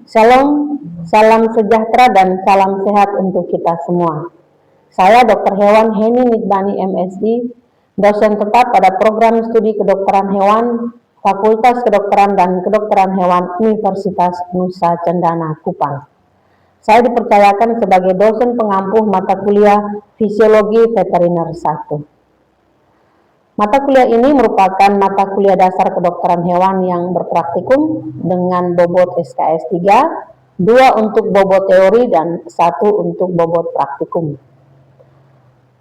Shalom, salam sejahtera dan salam sehat untuk kita semua. Saya Dr. Hewan Heni Nidbani MSI, dosen tetap pada program studi kedokteran hewan, Fakultas Kedokteran dan Kedokteran Hewan Universitas Nusa Cendana Kupang. Saya dipercayakan sebagai dosen pengampu mata kuliah Fisiologi Veteriner 1. Mata kuliah ini merupakan mata kuliah dasar kedokteran hewan yang berpraktikum dengan bobot SKS 3, 2 untuk bobot teori dan 1 untuk bobot praktikum.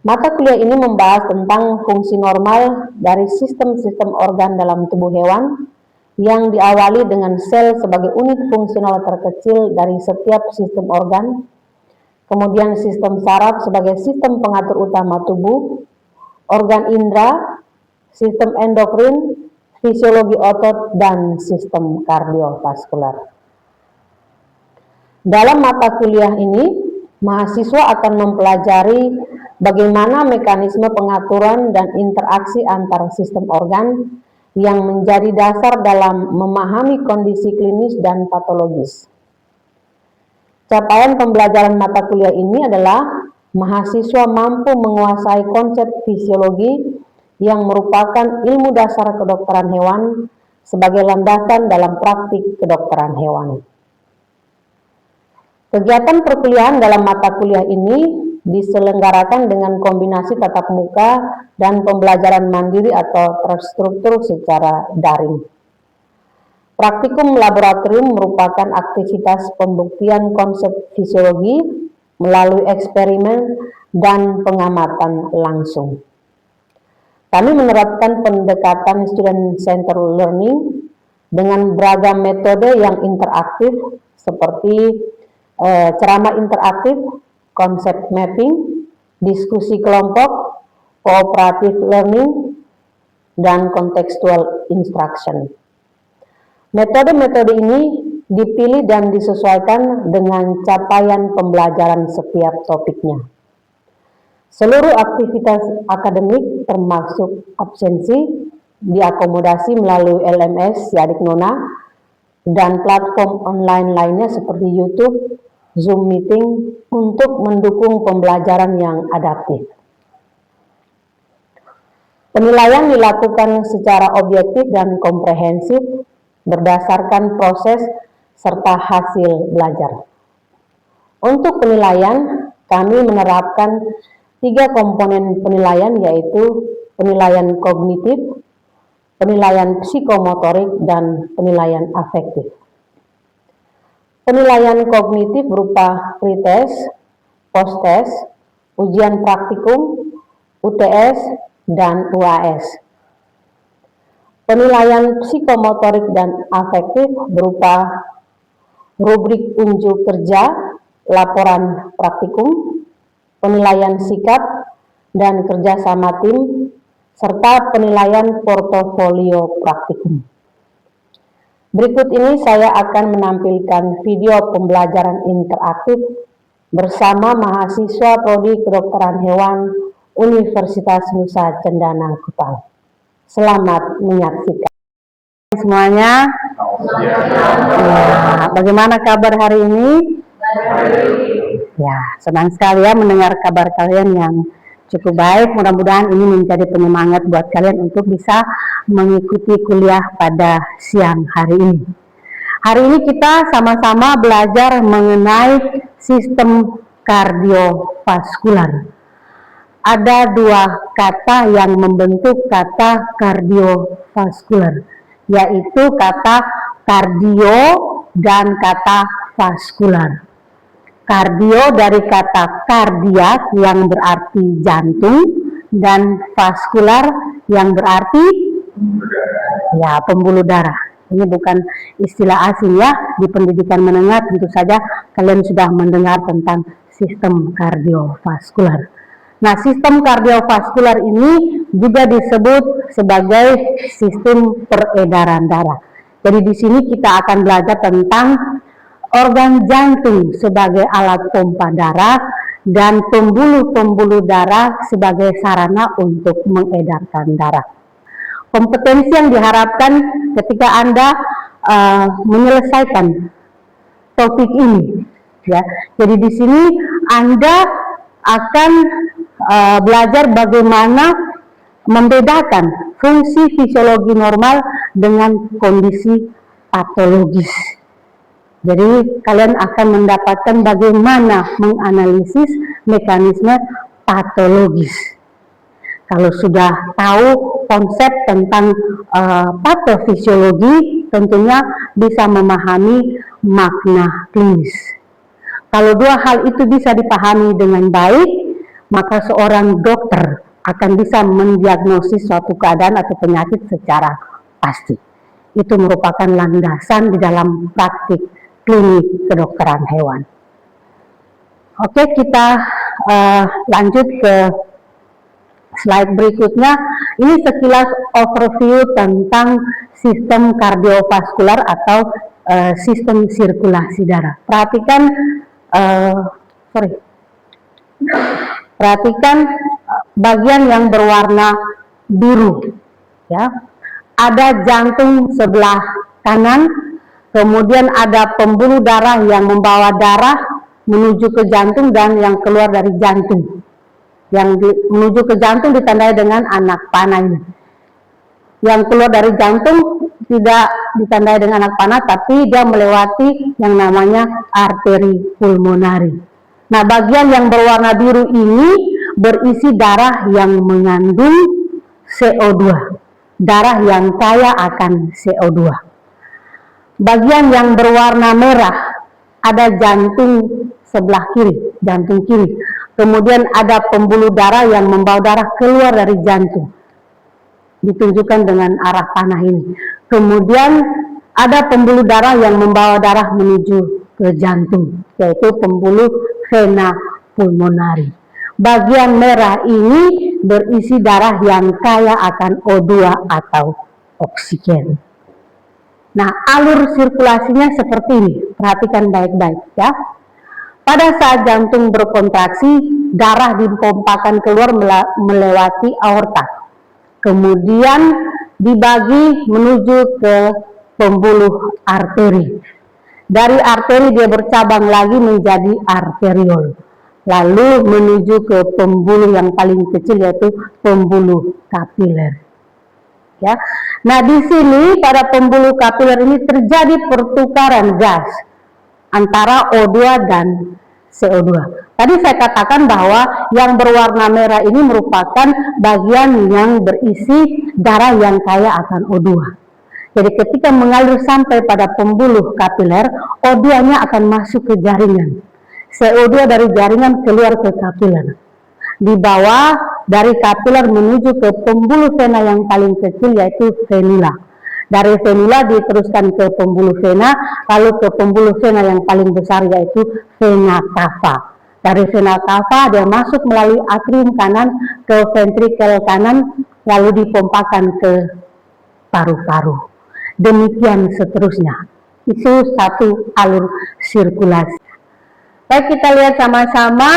Mata kuliah ini membahas tentang fungsi normal dari sistem-sistem organ dalam tubuh hewan yang diawali dengan sel sebagai unit fungsional terkecil dari setiap sistem organ, kemudian sistem saraf sebagai sistem pengatur utama tubuh, organ indera, sistem endokrin, fisiologi otot, dan sistem kardiovaskular. Dalam mata kuliah ini, mahasiswa akan mempelajari bagaimana mekanisme pengaturan dan interaksi antar sistem organ yang menjadi dasar dalam memahami kondisi klinis dan patologis. Capaian pembelajaran mata kuliah ini adalah mahasiswa mampu menguasai konsep fisiologi yang merupakan ilmu dasar kedokteran hewan sebagai landasan dalam praktik kedokteran hewan. Kegiatan perkuliahan dalam mata kuliah ini diselenggarakan dengan kombinasi tatap muka dan pembelajaran mandiri atau terstruktur secara daring. Praktikum laboratorium merupakan aktivitas pembuktian konsep fisiologi melalui eksperimen dan pengamatan langsung. Kami menerapkan pendekatan student-centered learning dengan beragam metode yang interaktif seperti ceramah interaktif, konsep mapping, diskusi kelompok, cooperative learning, dan contextual instruction. Metode-metode ini dipilih dan disesuaikan dengan capaian pembelajaran setiap topiknya. Seluruh aktivitas akademik termasuk absensi diakomodasi melalui LMS Yadik Nona dan platform online lainnya seperti YouTube, Zoom Meeting untuk mendukung pembelajaran yang adaptif. Penilaian dilakukan secara objektif dan komprehensif berdasarkan proses serta hasil belajar. Untuk penilaian, kami menerapkan 3 komponen penilaian, yaitu penilaian kognitif, penilaian psikomotorik, dan penilaian afektif. Penilaian kognitif berupa pretest, posttest, ujian praktikum, UTS, dan UAS. Penilaian psikomotorik dan afektif berupa rubrik unjuk kerja, laporan praktikum, penilaian sikap dan kerjasama tim, serta penilaian portofolio praktikum. Berikut ini saya akan menampilkan video pembelajaran interaktif bersama mahasiswa Prodi Kedokteran Hewan Universitas Nusa Cendana Kupang. Selamat menyaksikan semuanya. Ya, bagaimana kabar hari ini? Ya, senang sekali ya mendengar kabar kalian yang cukup baik. Mudah-mudahan ini menjadi penyemangat buat kalian untuk bisa mengikuti kuliah pada siang hari ini. Hari ini kita sama-sama belajar mengenai sistem kardiovaskular. Ada 2 kata yang membentuk kata kardiovaskular, yaitu kata kardio dan kata vaskular. Kardio dari kata kardiak yang berarti jantung dan vaskular yang berarti ya pembuluh darah. Ini bukan istilah asing ya, di pendidikan menengah tentu saja kalian sudah mendengar tentang sistem kardiovaskular. Nah, sistem kardiovaskular ini juga disebut sebagai sistem peredaran darah. Jadi di sini kita akan belajar tentang organ jantung sebagai alat pompa darah dan pembuluh-pembuluh darah sebagai sarana untuk mengedarkan darah. Kompetensi yang diharapkan ketika Anda menyelesaikan topik ini, ya. Jadi di sini Anda akan belajar bagaimana membedakan fungsi fisiologi normal dengan kondisi patologis. Jadi kalian akan mendapatkan bagaimana menganalisis mekanisme patologis. Kalau sudah tahu konsep tentang patofisiologi, tentunya bisa memahami makna klinis. Kalau dua hal itu bisa dipahami dengan baik, maka seorang dokter akan bisa mendiagnosis suatu keadaan atau penyakit secara pasti. Itu merupakan landasan di dalam praktik klinik kedokteran hewan. Oke, kita lanjut ke slide berikutnya. Ini sekilas overview tentang sistem kardiovaskular atau sistem sirkulasi darah. Perhatikan bagian yang berwarna biru, ya. Ada jantung sebelah kanan, kemudian ada pembuluh darah yang membawa darah menuju ke jantung dan yang keluar dari jantung. Yang menuju ke jantung ditandai dengan anak panah ini. Yang keluar dari jantung tidak ditandai dengan anak panah, tapi dia melewati yang namanya arteri pulmonari. Nah, bagian yang berwarna biru ini berisi darah yang mengandung CO2, darah yang kaya akan CO2. Bagian yang berwarna merah ada jantung sebelah kiri, jantung kiri. Kemudian ada pembuluh darah yang membawa darah keluar dari jantung, ditunjukkan dengan arah panah ini. Kemudian ada pembuluh darah yang membawa darah menuju ke jantung, yaitu pembuluh vena pulmonari. Bagian merah ini berisi darah yang kaya akan O2 atau oksigen. Nah, alur sirkulasinya seperti ini. Perhatikan baik-baik, ya. Pada saat jantung berkontraksi, darah dipompakan keluar melewati aorta. Kemudian dibagi menuju ke pembuluh arteri. Dari arteri dia bercabang lagi menjadi arteriol. Lalu menuju ke pembuluh yang paling kecil, yaitu pembuluh kapiler. Ya. Nah, di sini pada pembuluh kapiler ini terjadi pertukaran gas antara O2 dan CO2. Tadi saya katakan bahwa yang berwarna merah ini merupakan bagian yang berisi darah yang kaya akan O2. Jadi ketika mengalir sampai pada pembuluh kapiler, O2-nya akan masuk ke jaringan. CO2 dari jaringan keluar ke kapiler. Di bawah dari kapiler menuju ke pembuluh vena yang paling kecil, yaitu venula. Dari venula diteruskan ke pembuluh vena, lalu ke pembuluh vena yang paling besar, yaitu vena cava. Dari vena cava dia masuk melalui atrium kanan ke ventrikel kanan, lalu dipompakan ke paru-paru. Demikian seterusnya. Itu satu alur sirkulasi. Baik, kita lihat sama-sama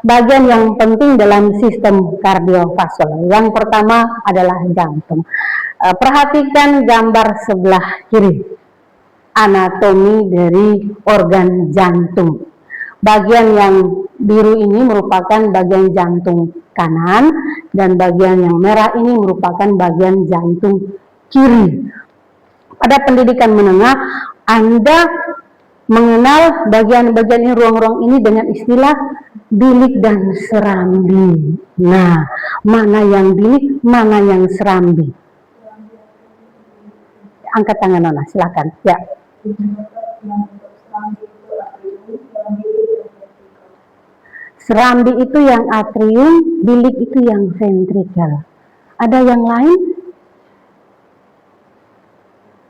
bagian yang penting dalam sistem kardiovaskular. Yang pertama adalah jantung. Perhatikan gambar sebelah kiri, anatomi dari organ jantung. Bagian yang biru ini merupakan bagian jantung kanan, dan bagian yang merah ini merupakan bagian jantung kiri. Pada pendidikan menengah, Anda mengenal bagian-bagian ini, ruang-ruang ini dengan istilah bilik dan serambi. Nah, mana yang bilik, mana yang serambi? Angkat tangan Nona, silakan. Ya. Serambi itu yang atrium, bilik itu yang ventrikel. Ada yang lain?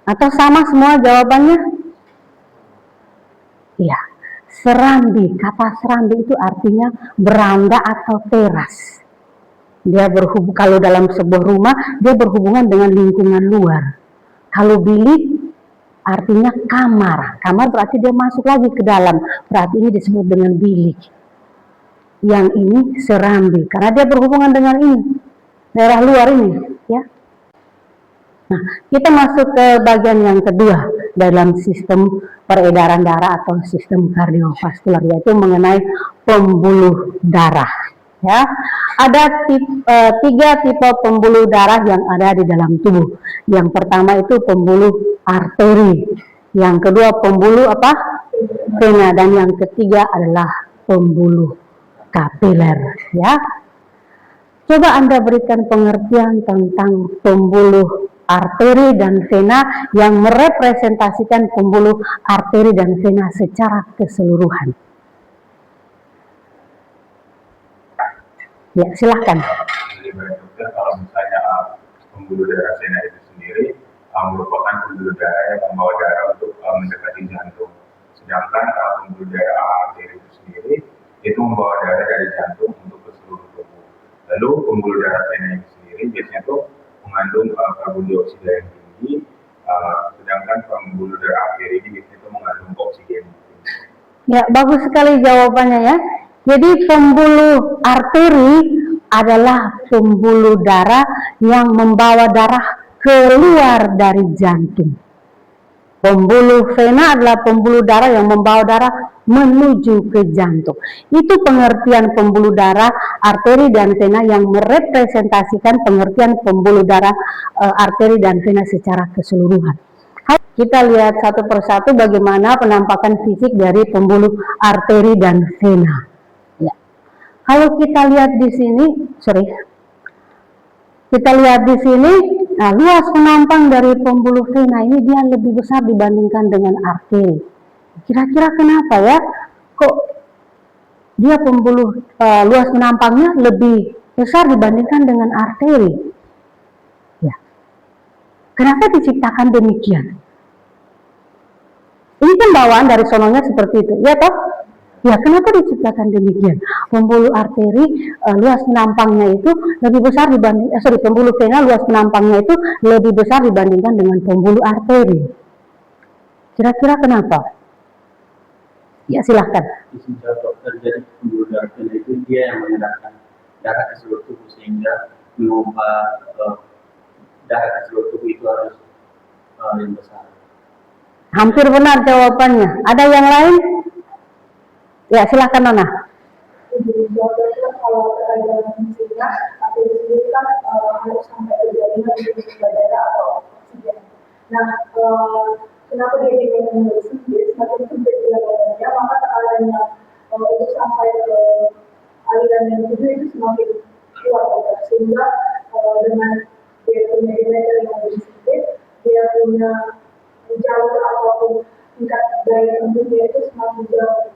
Atau sama semua jawabannya? Ya, serambi. Kata serambi itu artinya beranda atau teras. Dia berhubung, kalau dalam sebuah rumah, dia berhubungan dengan lingkungan luar. Kalau bilik artinya kamar. Kamar berarti dia masuk lagi ke dalam. Berarti ini disebut dengan bilik. Yang ini serambi, karena dia berhubungan dengan ini, daerah luar ini, ya. Nah, kita masuk ke bagian yang kedua, dalam sistem peredaran darah atau sistem kardiovaskular, yaitu mengenai pembuluh darah. Ya, ada tiga tipe pembuluh darah yang ada di dalam tubuh. Yang pertama itu pembuluh arteri, yang kedua pembuluh vena, dan yang ketiga adalah pembuluh kapiler. Ya, coba Anda berikan pengertian tentang pembuluh arteri dan vena yang merepresentasikan pembuluh arteri dan vena secara keseluruhan. Ya, silahkan. Jadi dokter, kalau misalnya pembuluh darah vena itu sendiri merupakan pembuluh darah yang membawa darah untuk mendekati jantung. Sedangkan pembuluh darah arteri itu sendiri itu membawa darah dari jantung untuk ke seluruh tubuh. Lalu pembuluh darah vena itu sendiri biasanya tuh mengandung karbon dioksida yang tinggi, sedangkan pembuluh darah arteri ini biasanya tuh mengandung oksigen. Ya, bagus sekali jawabannya ya. Jadi pembuluh arteri adalah pembuluh darah yang membawa darah keluar dari jantung. Pembuluh vena adalah pembuluh darah yang membawa darah menuju ke jantung. Itu pengertian pembuluh darah arteri dan vena yang merepresentasikan pengertian pembuluh darah arteri dan vena secara keseluruhan. Kita lihat satu persatu bagaimana penampakan fisik dari pembuluh arteri dan vena. Ya. Kalau kita lihat di sini, nah, luas penampang dari pembuluh vena ini dia lebih besar dibandingkan dengan arteri. Kira-kira kenapa ya? Kok dia luas penampangnya lebih besar dibandingkan dengan arteri? Ya. Kenapa diciptakan demikian? Ini kan bawaan dari sononya seperti itu, ya toh? Ya, kenapa diciptakan demikian? Pembuluh arteri luas penampangnya itu lebih besar pembuluh vena luas penampangnya itu lebih besar dibandingkan dengan pembuluh arteri. Kira-kira kenapa? Ya, silahkan. Dokter, jadi pembuluh darah vena itu dia yang mengedarkan darah ke seluruh tubuh, sehingga mengubah darah ke seluruh tubuh itu harus yang besar. Hampir benar jawabannya. Ada yang lain? Ya, silakan Nona. Jadi kalau terkait dengan fungsinya, arteri sendiri kan harus sampai ke jaringan untuk darah atau oksigen. Nah, kenapa dia dengan sempit? Semakin sempit jaringannya, maka tekanannya untuk sampai ke aliran yang tujuh itu semakin kuat, sehingga dengan dia punya diameter yang lebih sempit, dia punya jalur ataupun tingkat daya tembusnya itu semakin jauh.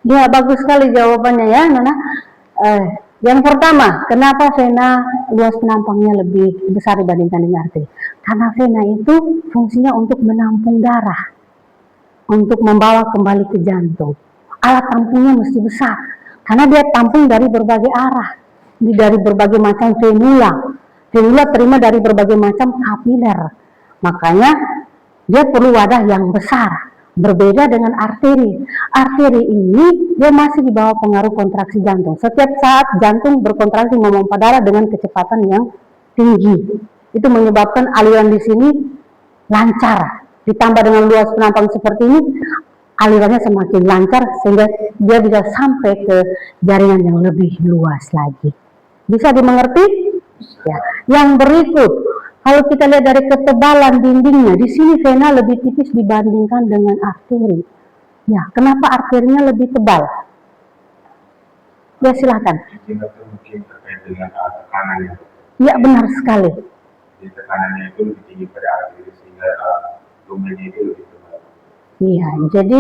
Ya, bagus sekali jawabannya ya, Nona. Yang pertama, kenapa vena luas penampangnya lebih besar dibandingkan dengan arteri? Karena vena itu fungsinya untuk menampung darah, untuk membawa kembali ke jantung. Alat tampungnya mesti besar, karena dia tampung dari berbagai arah, dari berbagai macam venula. Venula terima dari berbagai macam kapiler. Makanya dia perlu wadah yang besar. Berbeda dengan arteri. Arteri ini dia masih di bawah pengaruh kontraksi jantung. Setiap saat jantung berkontraksi memompa darah dengan kecepatan yang tinggi. Itu menyebabkan aliran di sini lancar. Ditambah dengan luas penampang seperti ini, alirannya semakin lancar sehingga dia bisa sampai ke jaringan yang lebih luas lagi. Bisa dimengerti? Ya. Yang berikut, kalau kita lihat dari ketebalan dindingnya, di sini vena lebih tipis dibandingkan dengan arteri. Ya, kenapa arterinya lebih tebal? Ya, silahkan. Mungkin terkait dengan tekanannya. Ya, benar sekali. Jadi tekanannya itu lebih tinggi pada arteri sehingga lumennya itu lebih tebal. Iya, jadi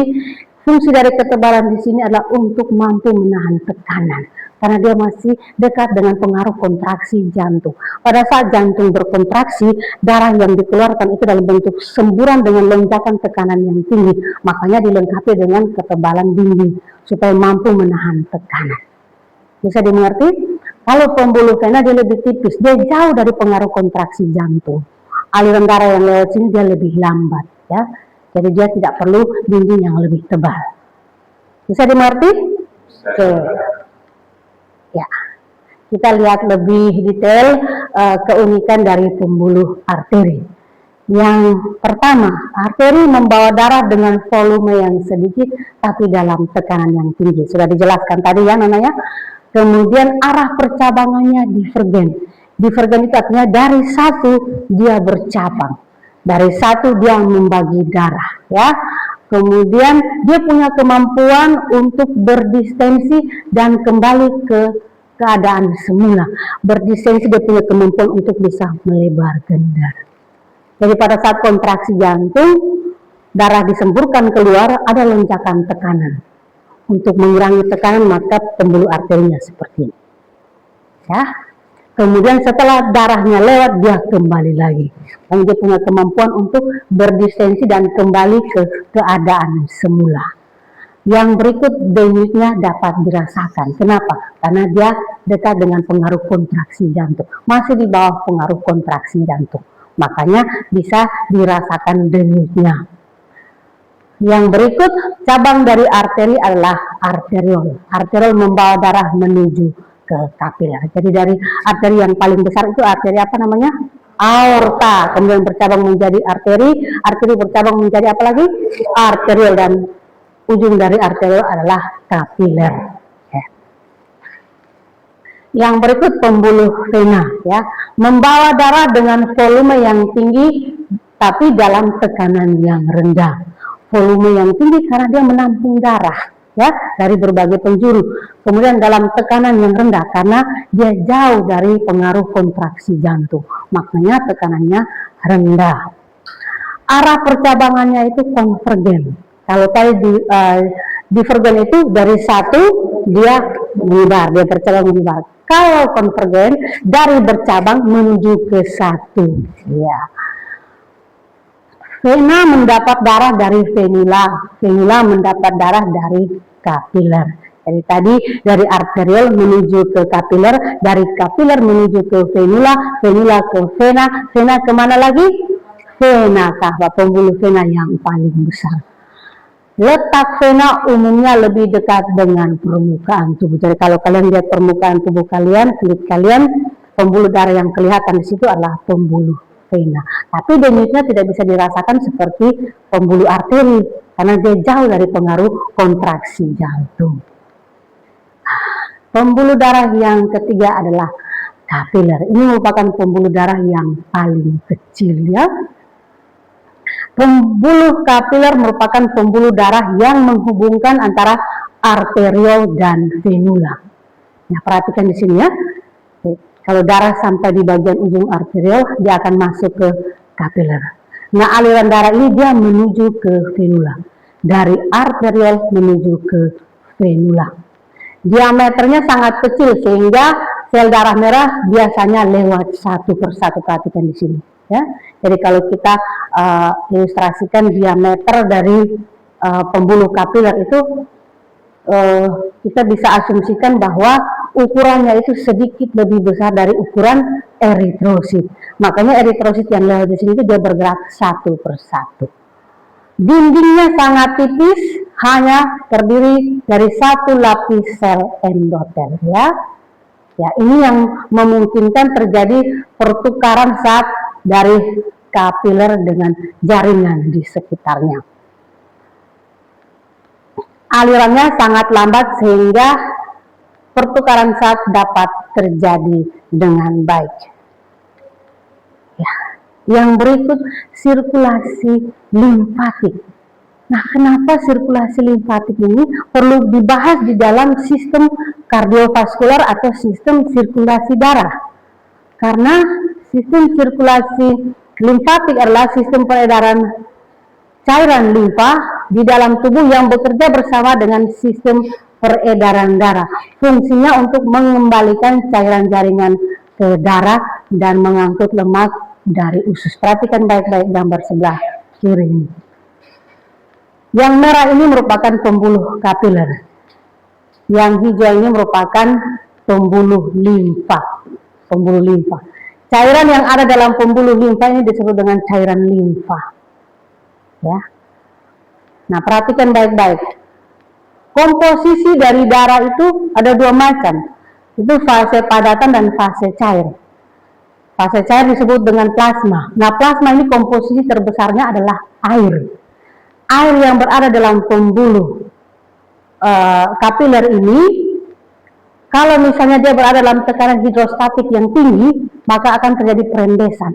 fungsi dari ketebalan di sini adalah untuk mampu menahan tekanan. Karena dia masih dekat dengan pengaruh kontraksi jantung. Pada saat jantung berkontraksi, darah yang dikeluarkan itu dalam bentuk semburan dengan lonjakan tekanan yang tinggi. Makanya dilengkapi dengan ketebalan dinding supaya mampu menahan tekanan. Bisa dimengerti? Kalau pembuluh vena dia lebih tipis, dia jauh dari pengaruh kontraksi jantung. Aliran darah yang lewat sini dia lebih lambat, ya. Jadi dia tidak perlu dinding yang lebih tebal. Bisa dimengerti? Oke. Ya, kita lihat lebih detail keunikan dari pembuluh arteri. Yang pertama, arteri membawa darah dengan volume yang sedikit tapi dalam tekanan yang tinggi. Sudah dijelaskan tadi ya namanya. Kemudian arah percabangannya divergen. Divergen itu artinya dari satu dia bercabang. Dari satu dia membagi darah ya. Kemudian dia punya kemampuan untuk berdistensi dan kembali ke keadaan semula. Berdistensi dia punya kemampuan untuk bisa melebarkan darah. Jadi pada saat kontraksi jantung, darah disemburkan keluar, ada lonjakan tekanan. Untuk mengurangi tekanan maka pembuluh arterinya seperti ini. Ya. Kemudian setelah darahnya lewat dia kembali lagi. Dan dia punya kemampuan untuk berdistensi dan kembali ke keadaan semula. Yang berikut denyutnya dapat dirasakan. Kenapa? Karena dia dekat dengan pengaruh kontraksi jantung. Masih di bawah pengaruh kontraksi jantung. Makanya bisa dirasakan denyutnya. Yang berikut cabang dari arteri adalah arteriol. Arteriol membawa darah menuju ke kapiler. Jadi dari arteri yang paling besar itu arteri apa namanya? Aorta. Kemudian bercabang menjadi arteri. Arteri bercabang menjadi apa lagi? Arteriol, dan ujung dari arteriol adalah kapiler. Yang berikut pembuluh vena ya, membawa darah dengan volume yang tinggi tapi dalam tekanan yang rendah. Volume yang tinggi karena dia menampung darah ya dari berbagai penjuru. Kemudian dalam tekanan yang rendah karena dia jauh dari pengaruh kontraksi jantung. Makanya tekanannya rendah. Arah percabangannya itu konvergen. Kalau tadi divergen itu dari satu dia menyebar, dia bercabang menyebar. Kalau konvergen dari bercabang menuju ke satu. Ya. Vena mendapat darah dari venula, venula mendapat darah dari kapiler. Jadi tadi dari arteriol menuju ke kapiler, dari kapiler menuju ke venula, venula ke vena, vena kemana lagi? Vena kahwa, pembuluh vena yang paling besar. Letak vena umumnya lebih dekat dengan permukaan tubuh. Jadi kalau kalian lihat permukaan tubuh kalian, kulit kalian, pembuluh darah yang kelihatan di situ adalah pembuluh vena. Tapi denyutnya tidak bisa dirasakan seperti pembuluh arteri karena dia jauh dari pengaruh kontraksi jantung. Pembuluh darah yang ketiga adalah kapiler. Ini merupakan pembuluh darah yang paling kecil ya. Pembuluh kapiler merupakan pembuluh darah yang menghubungkan antara arteriol dan venula. Nah, perhatikan di sini ya. Kalau darah sampai di bagian ujung arteriol, dia akan masuk ke kapiler. Nah, aliran darah ini dia menuju ke venula. Dari arteriol menuju ke venula. Diameternya sangat kecil sehingga sel darah merah biasanya lewat satu persatu. Perhatikan di sini. Ya, jadi kalau kita ilustrasikan diameter dari pembuluh kapiler itu, kita bisa asumsikan bahwa ukurannya itu sedikit lebih besar dari ukuran eritrosit. Makanya eritrosit yang lewat di sini itu dia bergerak satu persatu. Dindingnya sangat tipis, hanya terdiri dari satu lapis sel endotel. Ya, ini yang memungkinkan terjadi pertukaran zat dari kapiler dengan jaringan di sekitarnya. Alirannya sangat lambat sehingga pertukaran zat dapat terjadi dengan baik. Ya. Yang berikut sirkulasi limfatik. Nah, kenapa sirkulasi limfatik ini perlu dibahas di dalam sistem kardiovaskular atau sistem sirkulasi darah? Karena sistem sirkulasi limfatik adalah sistem peredaran cairan limfa di dalam tubuh yang bekerja bersama dengan sistem peredaran darah. Fungsinya untuk mengembalikan cairan jaringan ke darah dan mengangkut lemak dari usus. Perhatikan baik-baik gambar sebelah kiri ini. Yang merah ini merupakan pembuluh kapiler. Yang hijau ini merupakan pembuluh limfa. Pembuluh limfa. Cairan yang ada dalam pembuluh limfa ini disebut dengan cairan limfa. Ya. Nah, perhatikan baik-baik. Komposisi dari darah itu ada dua macam. Itu fase padatan dan fase cair. Fase cair disebut dengan plasma. Nah, plasma ini komposisi terbesarnya adalah air. Air yang berada dalam pembuluh kapiler ini, kalau misalnya dia berada dalam tekanan hidrostatik yang tinggi, maka akan terjadi perembesan.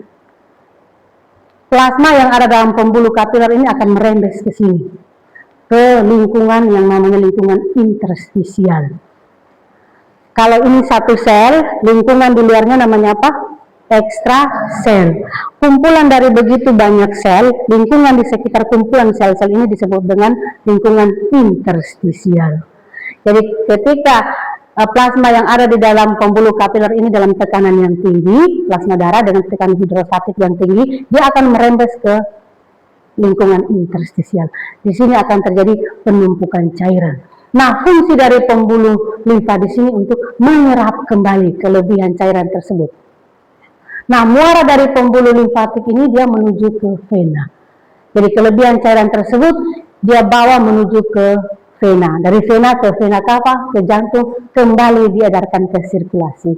Plasma yang ada dalam pembuluh kapiler ini akan merembes ke sini, ke lingkungan yang namanya lingkungan interstisial. Kalau ini satu sel, lingkungan di luarnya namanya apa? Ekstra sel. Kumpulan dari begitu banyak sel, lingkungan di sekitar kumpulan sel-sel ini disebut dengan lingkungan interstisial. Jadi ketika plasma yang ada di dalam pembuluh kapiler ini dalam tekanan yang tinggi, plasma darah dengan tekanan hidrostatik yang tinggi, dia akan merembes ke lingkungan interstisial. Di sini akan terjadi penumpukan cairan. Nah, fungsi dari pembuluh limfa di sini untuk menyerap kembali kelebihan cairan tersebut. Nah, muara dari pembuluh limfatik ini dia menuju ke vena. Jadi kelebihan cairan tersebut dia bawa menuju ke vena. Dari vena ke apa? Ke jantung, kembali diedarkan ke sirkulasi.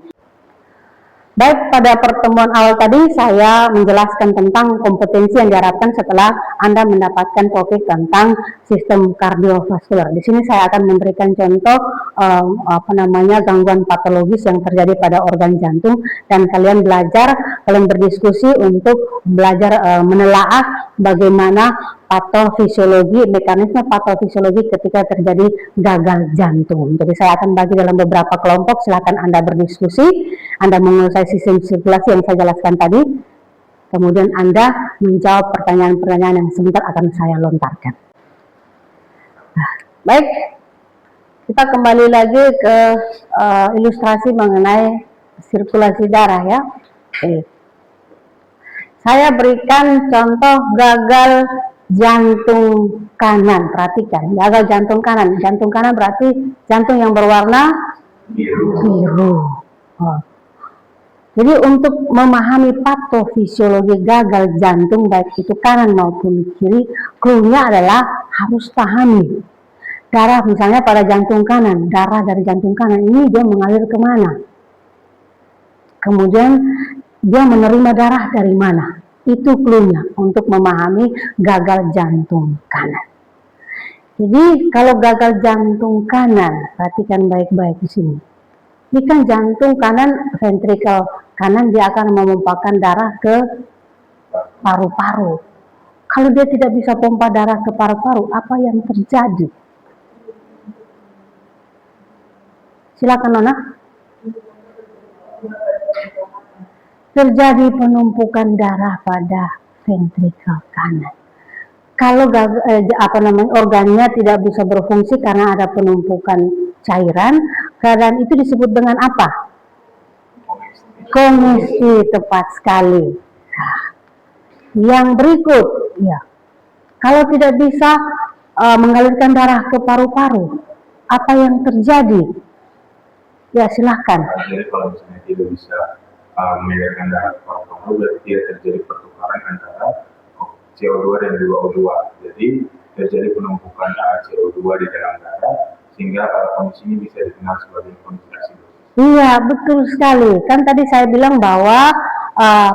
Baik, pada pertemuan awal tadi saya menjelaskan tentang kompetensi yang diharapkan setelah Anda mendapatkan topik tentang sistem kardiovaskular. Di sini saya akan memberikan contoh gangguan patologis yang terjadi pada organ jantung, dan kalian berdiskusi untuk belajar menelaah bagaimana patofisiologi, mekanisme patofisiologi ketika terjadi gagal jantung. Jadi saya akan bagi dalam beberapa kelompok, silakan Anda berdiskusi, Anda menguasai sistem sirkulasi yang saya jelaskan tadi, kemudian Anda menjawab pertanyaan-pertanyaan yang sebentar akan saya lontarkan. Nah, baik, kita kembali lagi ke ilustrasi mengenai sirkulasi darah ya. Oke. Saya berikan contoh gagal jantung kanan. Perhatikan, gagal jantung kanan. Jantung kanan berarti jantung yang berwarna biru. Jadi untuk memahami patofisiologi gagal jantung baik itu kanan maupun kiri, clue-nya adalah harus pahami darah. Misalnya pada jantung kanan, darah dari jantung kanan ini dia mengalir kemana, kemudian dia menerima darah dari mana. Itu clue-nya untuk memahami gagal jantung kanan. Jadi kalau gagal jantung kanan, perhatikan baik-baik di sini. Ini kan jantung kanan, ventrikel kanan, dia akan memompakan darah ke paru-paru. Kalau dia tidak bisa pompa darah ke paru-paru, apa yang terjadi? Silakan Nona. Terjadi penumpukan darah pada ventrikel kanan. Kalau organnya tidak bisa berfungsi karena ada penumpukan cairan, keadaan itu disebut dengan apa? Kongesti, tepat sekali. Nah, yang berikut, ya, kalau tidak bisa mengalirkan darah ke paru-paru, apa yang terjadi? Ya, silahkan. Jadi kalau misalnya tidak bisa mengalirkan darah ke paru-paru, berarti tidak terjadi pertukaran antara CO2 dan juga O2. Jadi terjadi penumpukan CO2 di dalam darah, sehingga kondisi ini bisa dikenal sebagai kondisi asidosis. Iya, betul sekali. Kan tadi saya bilang bahwa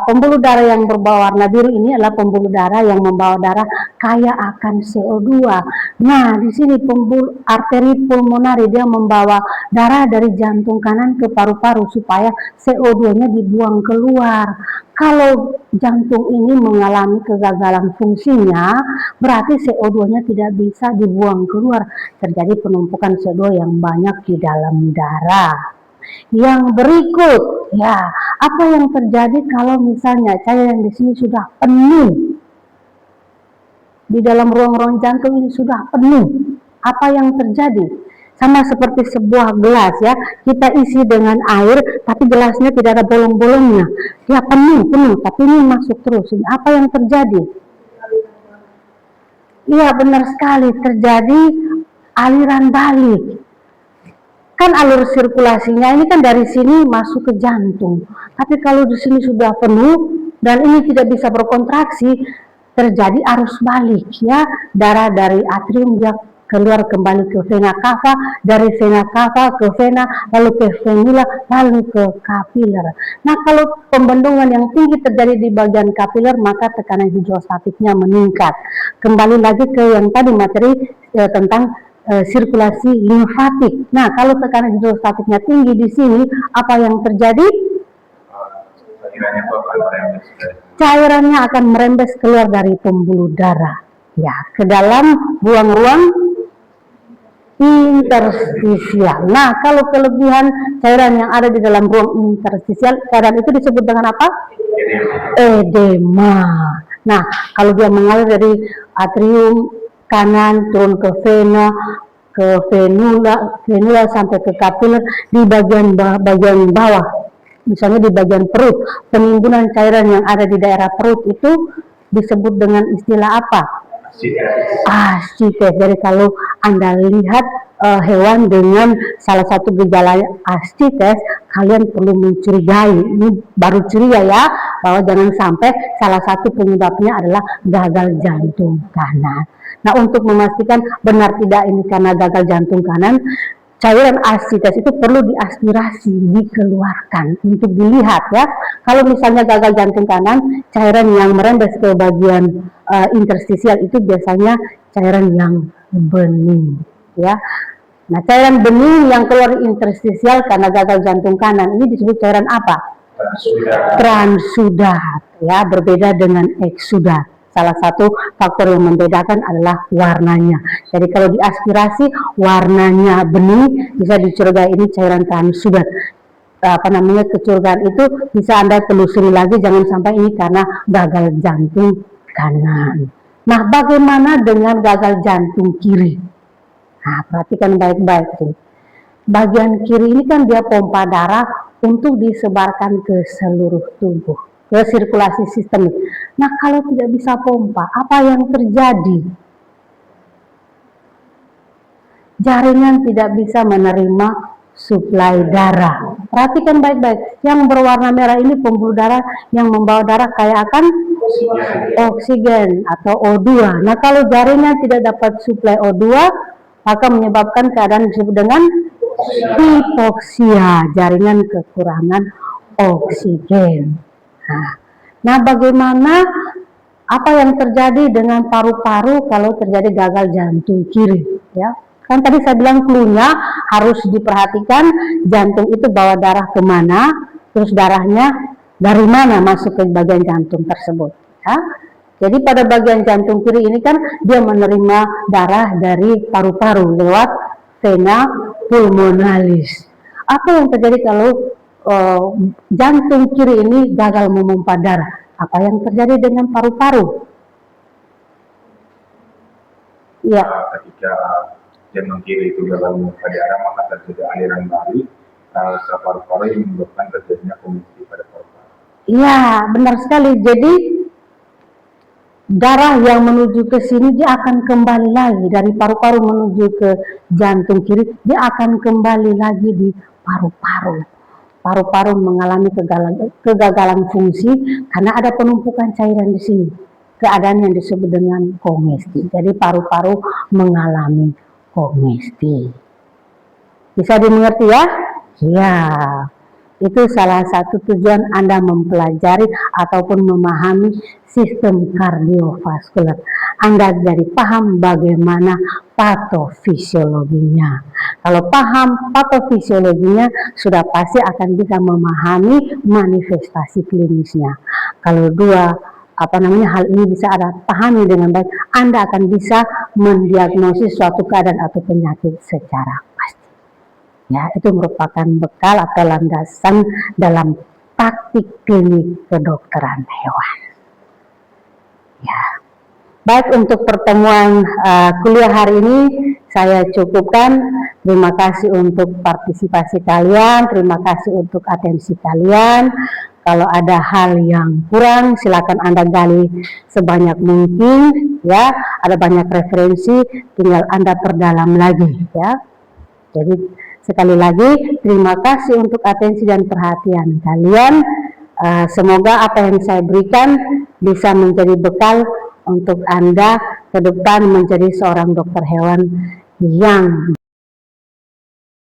pembuluh darah yang berwarna biru ini adalah pembuluh darah yang membawa darah kaya akan CO2. Nah, di sini pembuluh arteri pulmonari dia membawa darah dari jantung kanan ke paru-paru supaya CO2-nya dibuang keluar. Kalau jantung ini mengalami kegagalan fungsinya, berarti CO2-nya tidak bisa dibuang keluar. Terjadi penumpukan CO2 yang banyak di dalam darah. Yang berikut, ya, apa yang terjadi kalau misalnya cairan di sini sudah penuh, di dalam ruang-ruang jantung ini sudah penuh, apa yang terjadi? Sama seperti sebuah gelas ya, kita isi dengan air, tapi gelasnya tidak ada bolong-bolongnya, ya penuh, tapi ini masuk terus. Apa yang terjadi? Iya, benar sekali, terjadi aliran balik. Kan alur sirkulasinya ini kan dari sini masuk ke jantung. Tapi kalau di sini sudah penuh dan ini tidak bisa berkontraksi, terjadi arus balik ya. Darah dari atrium dia keluar kembali ke vena cava, dari vena cava ke vena, lalu ke venula, lalu ke kapiler. Nah, kalau pembendungan yang tinggi terjadi di bagian kapiler, maka tekanan hidrostatiknya meningkat. Kembali lagi ke yang tadi materi tentang sirkulasi limfatik. Nah, kalau tekanan hidrostatiknya tinggi di sini, apa yang terjadi? Cairannya akan merembes keluar dari pembuluh darah, ya, ke dalam ruang-ruang interstisial. Nah, kalau kelebihan cairan yang ada di dalam ruang interstisial, cairan itu disebut dengan apa? Edema. Nah, kalau dia mengalir dari atrium kanan turun ke vena, ke venula sampai ke kapiler di bagian bawah. Misalnya di bagian perut, penimbunan cairan yang ada di daerah perut itu disebut dengan istilah apa? Ascites. Jadi kalau Anda lihat hewan dengan salah satu gejala ascites, kalian perlu mencurigai. Ini baru curiga ya, bahwa jangan sampai salah satu penyebabnya adalah gagal jantung kanan. Nah, untuk memastikan benar tidak ini karena gagal jantung kanan, cairan ascites itu perlu diaspirasi, dikeluarkan untuk dilihat ya. Kalau misalnya gagal jantung kanan, cairan yang merembes ke bagian interstisial itu biasanya cairan yang bening ya. Nah, cairan bening yang keluar interstisial karena gagal jantung kanan ini disebut cairan apa? Transudat ya, berbeda dengan eksudat. Salah satu faktor yang membedakan adalah warnanya. Jadi kalau diaspirasi warnanya bening, bisa dicurigai ini cairan transudat. Kecurigaan itu bisa Anda telusuri lagi, jangan sampai ini karena gagal jantung kanan. Nah, bagaimana dengan gagal jantung kiri? Nah, perhatikan baik-baik tuh. Bagian kiri ini kan dia pompa darah untuk disebarkan ke seluruh tubuh, ke sirkulasi sistemik. Nah, kalau tidak bisa pompa, apa yang terjadi? Jaringan tidak bisa menerima suplai darah. Perhatikan baik-baik. Yang berwarna merah ini pembuluh darah yang membawa darah kaya akan oksigen atau O2. Nah, kalau jaringan tidak dapat suplai O2, maka menyebabkan keadaan disebut dengan hipoksia, jaringan kekurangan oksigen. Nah, bagaimana apa yang terjadi dengan paru-paru kalau terjadi gagal jantung kiri? Ya, kan tadi saya bilang cluenya harus diperhatikan, jantung itu bawa darah kemana, terus darahnya dari mana masuk ke bagian jantung tersebut. Ya. Jadi pada bagian jantung kiri ini kan dia menerima darah dari paru-paru lewat vena pulmonalis. Apa yang terjadi kalau jantung kiri ini gagal memompa darah? Apa yang terjadi dengan paru-paru? Ya. Ketika jantung kiri itu gagal memompa darah, maka terjadi aliran balik ke paru-paru yang menyebabkan terjadinya komisi pada paru-paru. Iya, benar sekali. Jadi darah yang menuju ke sini dia akan kembali lagi dari paru-paru menuju ke jantung kiri, dia akan kembali lagi di paru-paru. Paru-paru mengalami kegagalan fungsi karena ada penumpukan cairan di sini. Keadaan yang disebut dengan kongesti. Jadi paru-paru mengalami kongesti. Bisa dimengerti ya? Ya. Itu salah satu tujuan Anda mempelajari ataupun memahami sistem kardiovaskuler. Anda jadi paham bagaimana patofisiologinya. Kalau paham patofisiologinya, sudah pasti akan bisa memahami manifestasi klinisnya. Kalau hal ini bisa Anda pahami dengan baik, Anda akan bisa mendiagnosis suatu keadaan atau penyakit secara pasti. Ya, itu merupakan bekal atau landasan dalam praktik klinik kedokteran hewan. Ya. Baik, untuk pertemuan kuliah hari ini saya cukupkan. Terima kasih untuk partisipasi kalian, terima kasih untuk atensi kalian. Kalau ada hal yang kurang, silakan Anda gali sebanyak mungkin. Ya, ada banyak referensi, tinggal Anda perdalam lagi. Ya, jadi sekali lagi, terima kasih untuk atensi dan perhatian kalian. Semoga apa yang saya berikan bisa menjadi bekal untuk Anda ke depan menjadi seorang dokter hewan yang